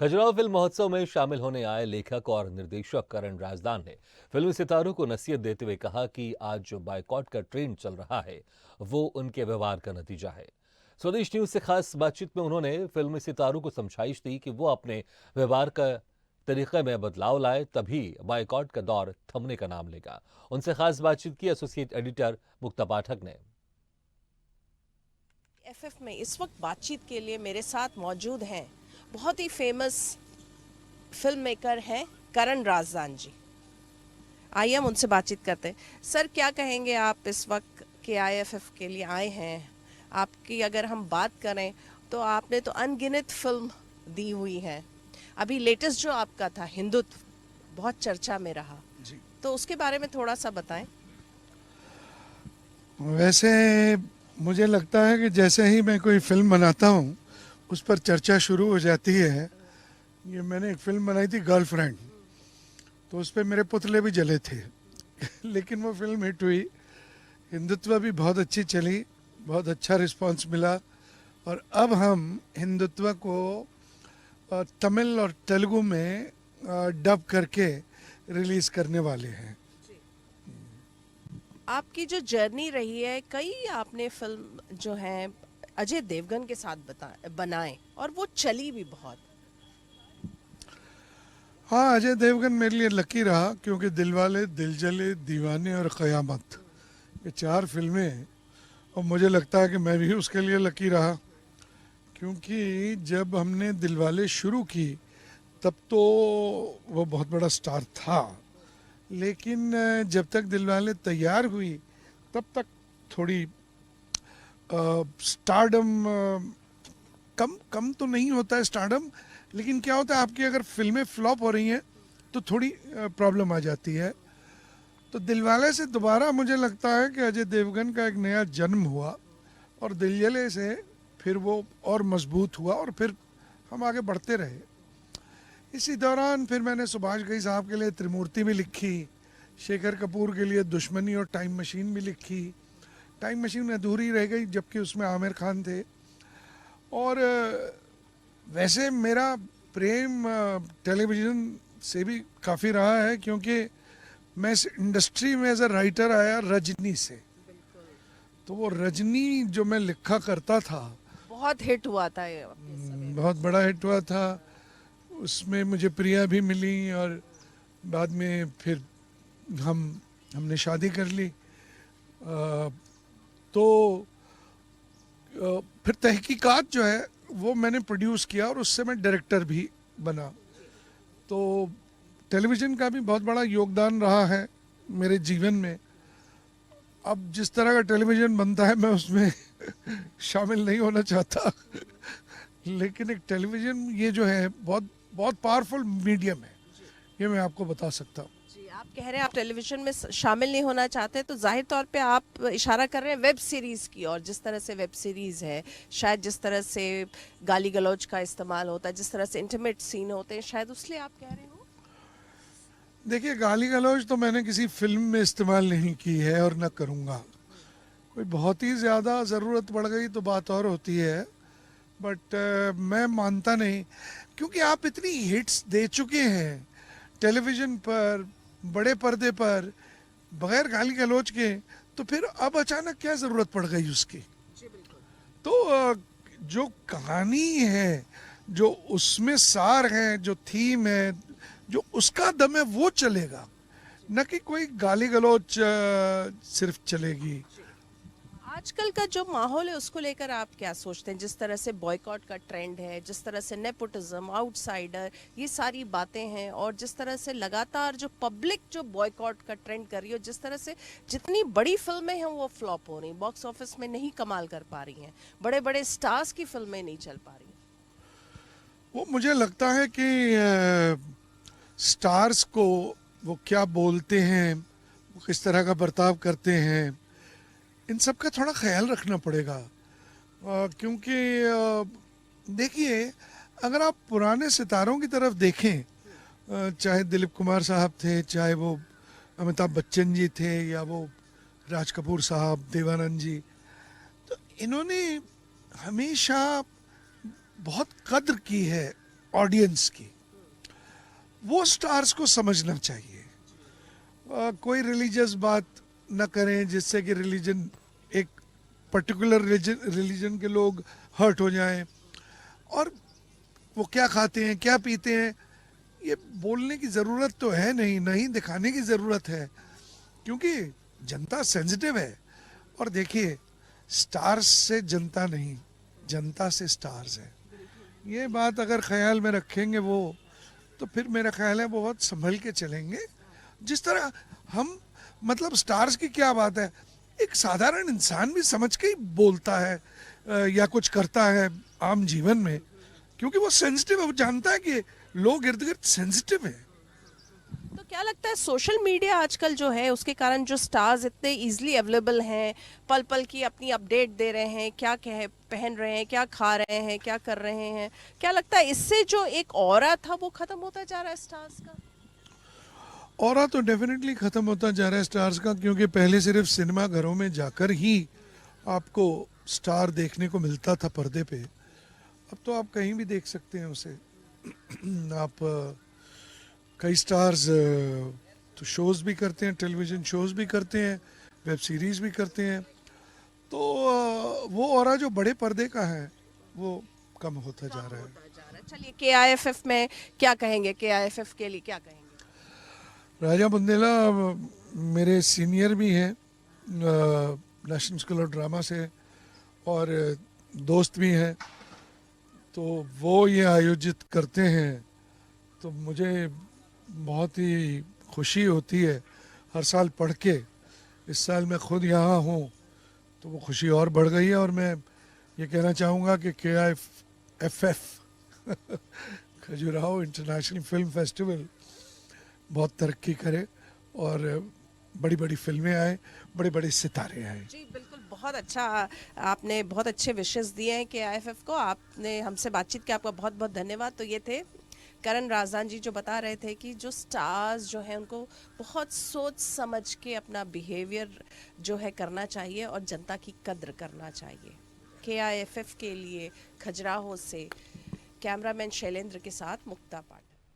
Khajuraho film महोत्सव में शामिल होने आए लेखक और निर्देशक करण राजदान ने फिल्मी सितारों को नसीहत देते हुए कहा कि आज जो बायकॉट का ट्रेंड चल रहा है वो उनके व्यवहार का नतीजा है। स्वदेश न्यूज से खास बातचीत में उन्होंने फिल्मी सितारों को समझाइश दी कि वो अपने व्यवहार का तरीके में बदलाव लाए, तभी बायकॉट का दौर थमने का नाम लेगा। उनसे खास बातचीत की एसोसिएट एडिटर मुक्ता पाठक ने। एफएफ में इस वक्त बातचीत के लिए मेरे साथ मौजूद हैं बहुत ही फेमस फिल्म मेकर हैं करण राजदान जी। आइए हम उनसे बातचीत करते हैं। सर, क्या कहेंगे आप इस वक्त के आईएफएफ के लिए आए हैं? आपकी अगर हम बात करें तो आपने तो अनगिनत फिल्म दी हुई है। अभी लेटेस्ट जो आपका था हिंदुत्व बहुत चर्चा में रहा जी। तो उसके बारे में थोड़ा सा बताएं। वैसे मुझे लगता है कि जैसे ही मैं कोई फिल्म बनाता हूँ उस पर चर्चा शुरू हो जाती है। ये मैंने एक फिल्म बनाई थी गर्लफ्रेंड, तो उस पर मेरे पुतले भी जले थे लेकिन वो फिल्म हिट हुई। हिंदुत्व भी बहुत अच्छी चली, बहुत अच्छा रिस्पांस मिला और अब हम हिंदुत्व को तमिल और तेलुगु में डब करके रिलीज करने वाले हैं। आपकी जो जर्नी रही है, कई आपने फिल्म जो है अजय देवगन के साथ बनाए और वो चली भी बहुत। हाँ, अजय देवगन मेरे लिए लकी रहा क्योंकि दिलवाले, दिल जले, दीवाने और क़यामत, ये 4 फिल्में हैं और मुझे लगता है कि मैं भी उसके लिए लकी रहा क्योंकि जब हमने दिलवाले शुरू की तब तो वो बहुत बड़ा स्टार था, लेकिन जब तक दिलवाले तैयार हुई तब तक थोड़ी स्टारडम कम कम तो नहीं होता है स्टारडम, लेकिन क्या होता है आपकी अगर फिल्में फ्लॉप हो रही हैं तो थोड़ी प्रॉब्लम आ जाती है। तो दिलवाले से दोबारा मुझे लगता है कि अजय देवगन का एक नया जन्म हुआ और दिलजले से फिर वो और मजबूत हुआ और फिर हम आगे बढ़ते रहे। इसी दौरान फिर मैंने सुभाष घई साहब के लिए त्रिमूर्ति भी लिखी, शेखर कपूर के लिए दुश्मनी और टाइम मशीन भी लिखी। टाइम मशीन अधूरी रह गई जबकि उसमें आमिर खान थे। और वैसे मेरा प्रेम टेलीविज़न से भी काफ़ी रहा है क्योंकि मैं इस इंडस्ट्री में एज अ राइटर आया रजनी से। तो वो रजनी जो मैं लिखा करता था बहुत हिट हुआ था ये अपने समय। बहुत बड़ा हिट हुआ था। उसमें मुझे प्रिया भी मिली और बाद में फिर हमने शादी कर ली। तो फिर तहकीकात जो है वो मैंने प्रोड्यूस किया और उससे मैं डायरेक्टर भी बना। तो टेलीविज़न का भी बहुत बड़ा योगदान रहा है मेरे जीवन में। अब जिस तरह का टेलीविज़न बनता है मैं उसमें शामिल नहीं होना चाहता लेकिन एक टेलीविज़न ये जो है बहुत बहुत पावरफुल मीडियम है, ये मैं आपको बता सकता हूँ। जी, आप कह रहे हैं आप टेलीविजन में शामिल नहीं होना चाहते, तो जाहिर तौर पे आप इशारा कर रहे हैं वेब सीरीज की। और जिस तरह से वेब सीरीज है, शायद जिस तरह से गाली गलौज का इस्तेमाल होता है, जिस तरह से इंटीमेट सीन होते हैं, शायद उसलिए आप कह रहे हो। देखिए, गाली गलौज तो मैंने किसी फिल्म में इस्तेमाल नहीं की है और न करूँगा। कोई बहुत ही ज़्यादा ज़रूरत पड़ गई तो बात और होती है, बट मैं मानता नहीं क्योंकि आप इतनी हिट्स दे चुके हैं टेलीविज़न पर, बड़े पर्दे पर, बगैर गाली गलौज के, तो फिर अब अचानक क्या ज़रूरत पड़ गई उसकी। तो जो कहानी है, जो उसमें सार है, जो थीम है, जो उसका दम है वो चलेगा, न कि कोई गाली गलौज सिर्फ चलेगी। आजकल का जो माहौल है उसको लेकर आप क्या सोचते हैं? जिस तरह से बॉयकॉट का ट्रेंड है, जिस तरह से नेपोटिज्म, आउटसाइडर, ये सारी बातें हैं, और जिस तरह से लगातार जो पब्लिक जो बॉयकॉट का ट्रेंड कर रही है, जिस तरह से जितनी बड़ी फिल्में हैं वो फ्लॉप हो रही, बॉक्स ऑफिस में नहीं कमाल कर पा रही हैं, बड़े बड़े स्टार्स की फिल्में नहीं चल पा रही। वो मुझे लगता है कि स्टार्स को वो क्या बोलते हैं, वो किस तरह का बर्ताव करते हैं, इन सब का थोड़ा ख्याल रखना पड़ेगा। क्योंकि देखिए, अगर आप पुराने सितारों की तरफ देखें, चाहे दिलीप कुमार साहब थे, चाहे वो अमिताभ बच्चन जी थे, या वो राज कपूर साहब, देवानंद जी, तो इन्होंने हमेशा बहुत कद्र की है ऑडियंस की, वो स्टार्स को समझना चाहिए। कोई रिलीजियस बात न करें जिससे कि रिलीजन, एक पर्टिकुलर रिलीजन के लोग हर्ट हो जाएं, और वो क्या खाते हैं क्या पीते हैं ये बोलने की ज़रूरत तो है नहीं दिखाने की ज़रूरत है, क्योंकि जनता सेंसिटिव है। और देखिए, स्टार्स से जनता नहीं, जनता से स्टार्स है। ये बात अगर ख्याल में रखेंगे वो, तो फिर मेरा ख्याल है बहुत संभल के चलेंगे। जिस तरह हम, मतलब स्टार्स की क्या बात है, एक साधारण इंसान भी समझ के ही बोलता है या कुछ करता है आम जीवन में, क्योंकि वो सेंसिटिव है, वो जानता है कि लोग इर्द गिर्द सेंसिटिव है। तो क्या लगता है सोशल मीडिया आजकल जो है उसके कारण जो स्टार्स इतने इजीली अवेलेबल हैं, पल पल की अपनी अपडेट दे रहे हैं, क्या कह पहन रहे हैं, क्या खा रहे हैं, क्या कर रहे हैं, क्या लगता है इससे जो एक ऑरा था वो खत्म होता जा रहा है स्टार्स का? ऑरा तो डेफिनेटली ख़त्म होता जा रहा है स्टार्स का, क्योंकि पहले सिर्फ सिनेमा घरों में जाकर ही आपको स्टार देखने को मिलता था पर्दे पे। अब तो आप कहीं भी देख सकते हैं उसे। आप कई स्टार्स तो शोज़ भी करते हैं, टेलीविज़न शोज़ भी करते हैं, वेब सीरीज़ भी करते हैं। तो वो ऑरा जो बड़े पर्दे का है वो कम होता जा रहा है। चलिए केआईएफएफ में क्या कहेंगे, केआईएफएफ के लिए क्या कहेंगे? राजा बुंदेला मेरे सीनियर भी हैं नेशनल स्कूल ऑफ ड्रामा से, और दोस्त भी हैं। तो वो ये आयोजित करते हैं तो मुझे बहुत ही खुशी होती है हर साल पढ़ के। इस साल मैं खुद यहाँ हूँ तो वो खुशी और बढ़ गई है, और मैं ये कहना चाहूँगा कि KIFF Khajuraho international film festival बहुत तरक्की करे और बड़ी बड़ी फिल्में आए, बड़े बड़े सितारे आए। जी बिल्कुल, बहुत अच्छा, आपने बहुत अच्छे विशेस दिए हैं केआईएफएफ को। आपने हमसे बातचीत की, आपका बहुत बहुत धन्यवाद। तो ये थे करण राजदान जी जो बता रहे थे कि जो स्टार्स जो हैं उनको बहुत सोच समझ के अपना बिहेवियर जो है करना चाहिए और जनता की कद्र करना चाहिए। केआईएफएफ के लिए खजुराहो से कैमरामैन शैलेंद्र के साथ मुक्ता पाटिल।